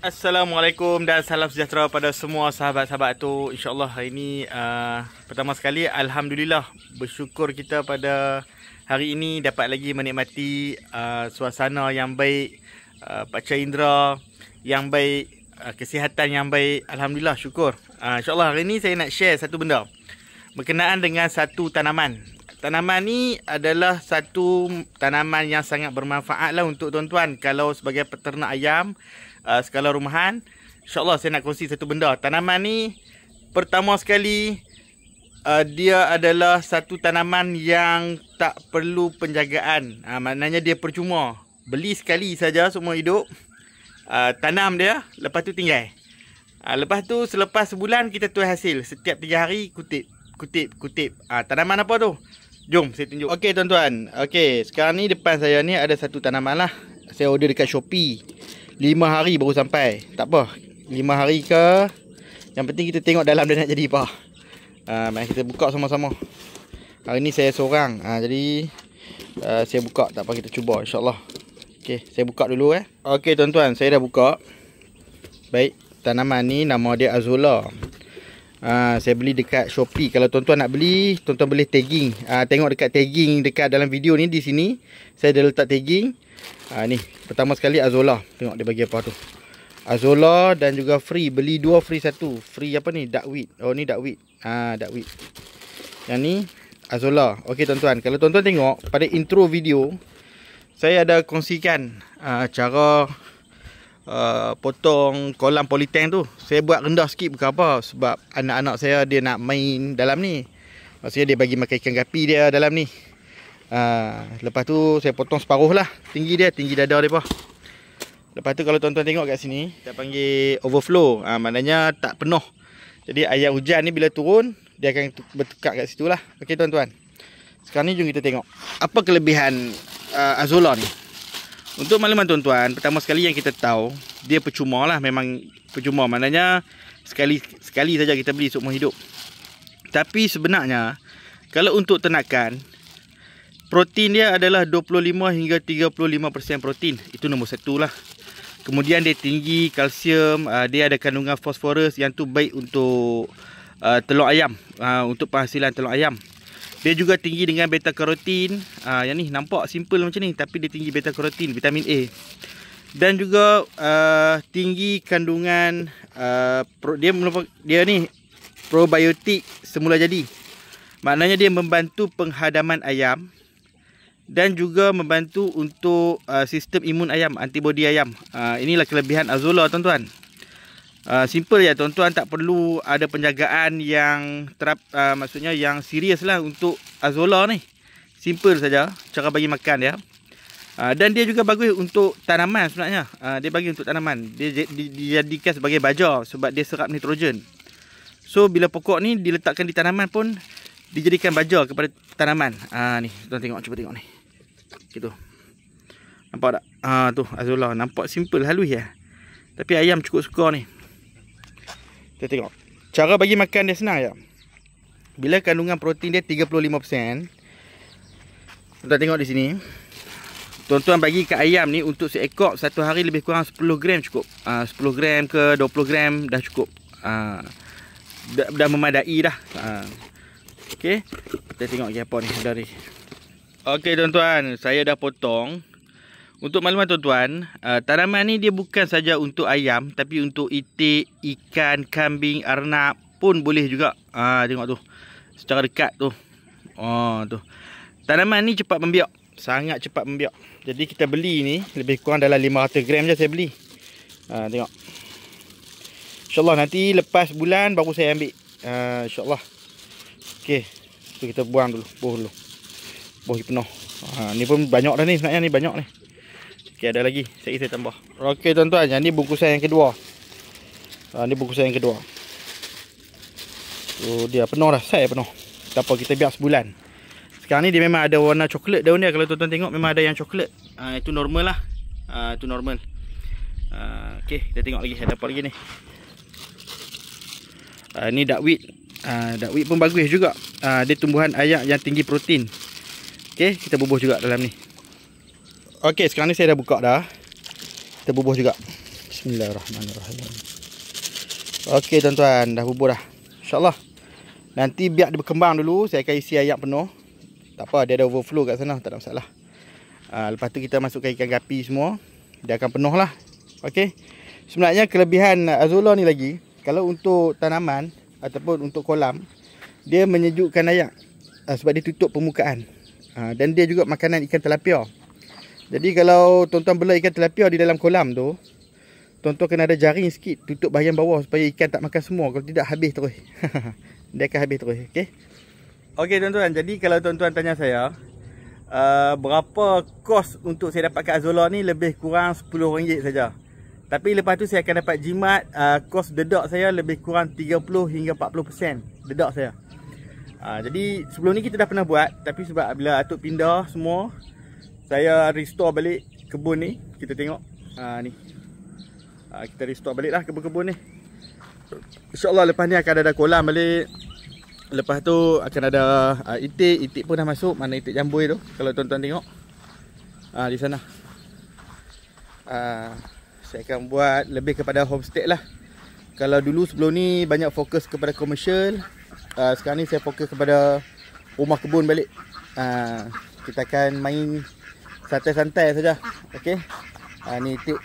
Assalamualaikum dan salam sejahtera pada semua sahabat-sahabat tu. InsyaAllah hari ini pertama sekali Alhamdulillah, bersyukur kita pada hari ini dapat lagi menikmati suasana yang baik, Panca Indera yang baik, kesihatan yang baik. Alhamdulillah, syukur. InsyaAllah hari ini saya nak share satu benda berkenaan dengan satu tanaman. Tanaman ni adalah satu tanaman yang sangat bermanfaat lah untuk tuan-tuan kalau sebagai peternak ayam skala rumahan. InsyaAllah saya nak kongsi satu benda. Tanaman ni pertama sekali dia adalah satu tanaman yang tak perlu penjagaan. Maknanya dia percuma. Beli sekali saja seumur hidup, tanam dia, lepas tu tinggal. Lepas tu selepas sebulan kita tuai hasil. Setiap 3 hari kutip. Tanaman apa tu? Jom saya tunjuk. Okey tuan-tuan. Okey, sekarang ni depan saya ni ada satu tanaman lah. Saya order dekat Shopee. 5 hari baru sampai. Tak apa, 5 hari ke, yang penting kita tengok dalam dia nak jadi apa. Mari kita buka sama-sama. Hari ni saya seorang, jadi saya buka. Tak apa, kita cuba insyaAllah. Okey, saya buka dulu. Okey tuan-tuan, saya dah buka. Baik, tanaman ni nama dia Azolla. Saya beli dekat Shopee. Kalau tuan-tuan nak beli, tuan-tuan boleh tagging. Tengok dekat tagging dekat dalam video ni, di sini saya dah letak tagging. Ni pertama sekali Azolla. Tengok dia bagi apa tu. Azolla dan juga free. Beli 2 free 1. Free apa ni? Duckweed. Oh ni duckweed. Duckweed. Yang ni Azolla. Okey tuan-tuan, kalau tuan-tuan tengok pada intro video, saya ada kongsikan cara potong kolam polytank tu. Saya buat rendah sikit bukan apa, sebab anak-anak saya dia nak main dalam ni. Maksudnya dia bagi makan ikan gapi dia dalam ni. Lepas tu saya potong separuh lah. Tinggi dia, tinggi dada dia apa. Lepas tu kalau tuan-tuan tengok kat sini, kita panggil overflow. Maknanya tak penuh. Jadi air hujan ni bila turun, dia akan bertukar kat situ lah. Okey tuan-tuan, sekarang ni jom kita tengok apa kelebihan Azolla ni. Untuk makluman tuan-tuan, pertama sekali yang kita tahu, dia percuma lah. Memang percuma, maknanya sekali saja kita beli seumur hidup. Tapi sebenarnya kalau untuk ternakan, protein dia adalah 25 hingga 35% protein. Itu nombor 1 lah. Kemudian dia tinggi kalsium, dia ada kandungan fosforus yang tu baik untuk telur ayam, untuk penghasilan telur ayam. Dia juga tinggi dengan beta karotin. Yang ni nampak simple macam ni, tapi dia tinggi beta karotin, vitamin A. Dan juga tinggi kandungan dia ni probiotik semula jadi. Maknanya dia membantu penghadaman ayam dan juga membantu untuk sistem imun ayam, antibody ayam. Inilah kelebihan Azolla tuan-tuan. Simple ya tuan-tuan, tak perlu ada penjagaan yang maksudnya yang serius lah untuk Azolla ni. Simple saja cara bagi makan dia. Dan dia juga bagus untuk tanaman sebenarnya. Dia bagi untuk tanaman. Dia dijadikan sebagai baja sebab dia serap nitrogen. So bila pokok ni diletakkan di tanaman pun dijadikan baja kepada tanaman. Ni tuan tengok, cuba tengok ni. Gitu. Nampak tak? Tu Azolla, nampak simple halus ya. Tapi ayam cukup suka ni. Kita tengok. Cara bagi makan dia senang ya. Bila kandungan protein dia 35%, tuan tengok di sini. Tuan-tuan bagi ke ayam ni untuk seekor satu hari lebih kurang 10 gram cukup. 10 gram ke 20 gram dah cukup. Dah memadai dah. Okey. Kita tengok lagi apa ni dari. Okey tuan-tuan, saya dah potong. Untuk makluman tuan-tuan, tanaman ni dia bukan saja untuk ayam, tapi untuk itik, ikan, kambing, arnab pun boleh juga. Tengok tu, secara dekat tu. Tu. Tanaman ni cepat membiak, sangat cepat membiak. Jadi kita beli ni lebih kurang dalam 500 gram je saya beli. Tengok. InsyaAllah nanti lepas bulan baru saya ambil. InsyaAllah. Okey, tu kita buang dulu, buh dulu. Buh penuh. Ni pun banyak dah ni sebenarnya, ni banyak ni. Okey, ada lagi. Saya tambah. Okey tuan-tuan, yang ni bungkusan yang kedua. Ni bungkusan yang kedua. So dia penuh dah, saya penuh. Tak apa, kita biar sebulan. Sekarang ni dia memang ada warna coklat daun dia. Kalau tuan-tuan tengok memang ada yang coklat. Itu normal lah. Itu normal. Okey, kita tengok lagi ada apa lagi ni. Ni duckweed. Duckweed pun bagus juga. Dia tumbuhan ayak yang tinggi protein. Okey, kita bubuh juga dalam ni. Okey, sekarang ni saya dah buka dah. Kita bubuh juga. Bismillahirrahmanirrahim. Okey tuan-tuan, dah bubur dah. InsyaAllah. Nanti biar dia berkembang dulu, saya akan isi air penuh. Tak apa, dia ada overflow kat sana, tak ada masalah. Lepas tu kita masukkan ikan gapi semua. Dia akan penuh lah. Okey. Sebenarnya kelebihan Azolla ni lagi, kalau untuk tanaman ataupun untuk kolam, dia menyejukkan air. Sebab dia tutup permukaan. Dan dia juga makanan ikan tilapia. Jadi kalau tuan-tuan bela ikan tilapia di dalam kolam tu, tuan-tuan kena ada jaring sikit tutup bahagian bawah supaya ikan tak makan semua. Kalau tidak habis terus. Dia akan habis terus. Okey. Okey tuan-tuan, jadi kalau tuan-tuan tanya saya berapa kos untuk saya dapatkan Azolla ni, lebih kurang RM10 saja. Tapi lepas tu saya akan dapat jimat kos dedak saya lebih kurang 30 hingga 40% dedak saya. Jadi sebelum ni kita dah pernah buat, tapi sebab bila atuk pindah semua, saya restore balik kebun ni. Kita tengok ni. Kita restore balik lah kebun-kebun ni. InsyaAllah lepas ni akan ada kolam balik. Lepas tu akan ada itik. Itik pun dah masuk. Mana itik jambui tu, kalau tuan-tuan tengok di sana. Saya akan buat lebih kepada homestay lah. Kalau dulu sebelum ni banyak fokus kepada komersial, sekarang ni saya fokus kepada rumah kebun balik. Kita akan main santai-santai saja. Okey. Ni itik.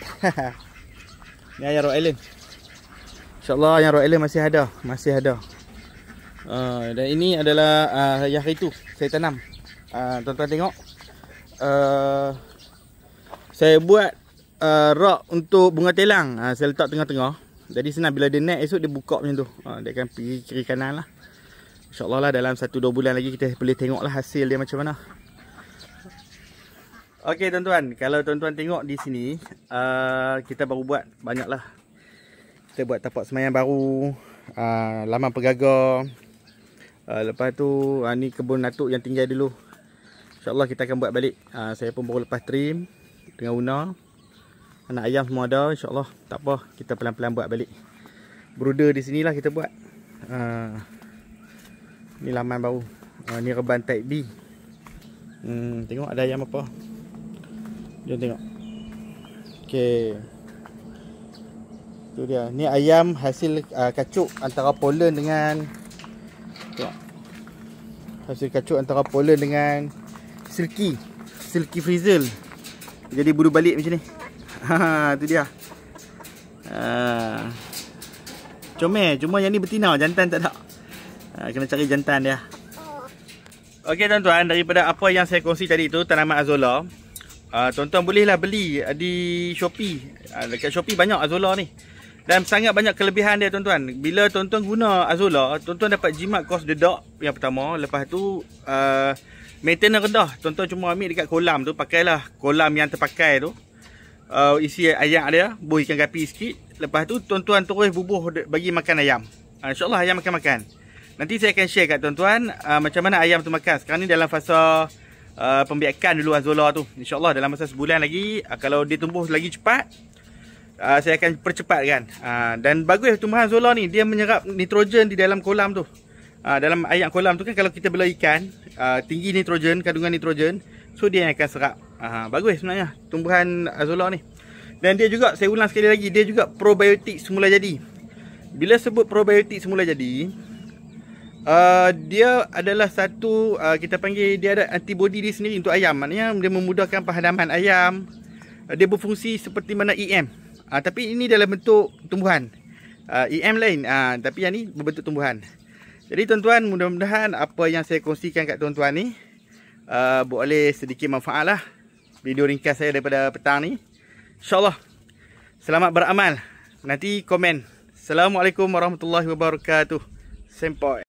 Ni ayam Rhode Island. InsyaAllah ayam Rhode Island masih ada. Masih ada. Dan ini adalah yang hari tu saya tanam. Tuan-tuan tengok. Saya buat rak untuk bunga telang. Saya letak tengah-tengah. Jadi senang, bila dia naik esok dia buka macam tu. Dia akan pergi kiri kanan lah. InsyaAllah lah dalam 1-2 bulan lagi kita boleh tengok lah hasil dia macam mana. Okey tuan-tuan, kalau tuan-tuan tengok di sini, kita baru buat banyak lah. Kita buat tapak semayang baru, laman pegagar. Lepas tu ni kebun natuk yang tinggal dulu. InsyaAllah kita akan buat balik. Saya pun baru lepas trim dengan Una. Anak ayam semua ada, InsyaAllah. Tak apa, kita pelan-pelan buat balik. Brooder di sinilah kita buat. Ni laman baru. Ni reban type B. Tengok ada ayam apa. Jom tengok. Okey. Tu dia. Ni ayam hasil kacuk antara pollen dengan, tengok. Hasil kacuk antara pollen dengan silky frizzle. Jadi bulu balik macam ni. Tu dia. Comel, cuma yang ni betina, jantan tak ada. Kena cari jantan dia. Okey tuan-tuan, daripada apa yang saya kongsi tadi tu, tanaman Azolla, tuan-tuan bolehlah beli di Shopee. Dekat Shopee banyak Azolla ni. Dan sangat banyak kelebihan dia tuan-tuan. Bila tuan-tuan guna Azolla, tuan-tuan dapat jimat kos dedak yang pertama. Lepas tu maintenance rendah. Tuan-tuan cuma ambil dekat kolam tu, pakailah kolam yang terpakai tu. Isi ayak dia, bubuh ikan gapi sikit. Lepas tu tuan-tuan terus bubuh bagi makan ayam. InsyaAllah ayam makan-makan. Nanti saya akan share kat tuan-tuan macam mana ayam tu makan. Sekarang ni dalam fasa pembiakan dulu Azolla tu. InsyaAllah dalam masa sebulan lagi, kalau dia tumbuh lagi cepat, saya akan percepatkan. Dan bagus tumbuhan Azolla ni, dia menyerap nitrogen di dalam kolam tu. Dalam air kolam tu kan, kalau kita bela ikan, tinggi nitrogen, kandungan nitrogen, so dia yang akan serap. Bagus sebenarnya tumbuhan Azolla ni. Dan dia juga, saya ulang sekali lagi, dia juga probiotik semula jadi. Bila sebut probiotik semula jadi, dia adalah satu, kita panggil, dia ada antibody dia sendiri untuk ayam. Maknanya dia memudahkan penghadaman ayam. Dia berfungsi seperti mana EM. Tapi ini dalam bentuk tumbuhan. EM lain, tapi yang ni berbentuk tumbuhan. Jadi tuan-tuan, mudah-mudahan apa yang saya kongsikan kat tuan-tuan ni boleh sedikit manfaat lah. Video ringkas saya daripada petang ni. InsyaAllah. Selamat beramal. Nanti komen. Assalamualaikum warahmatullahi wabarakatuh. Sampai.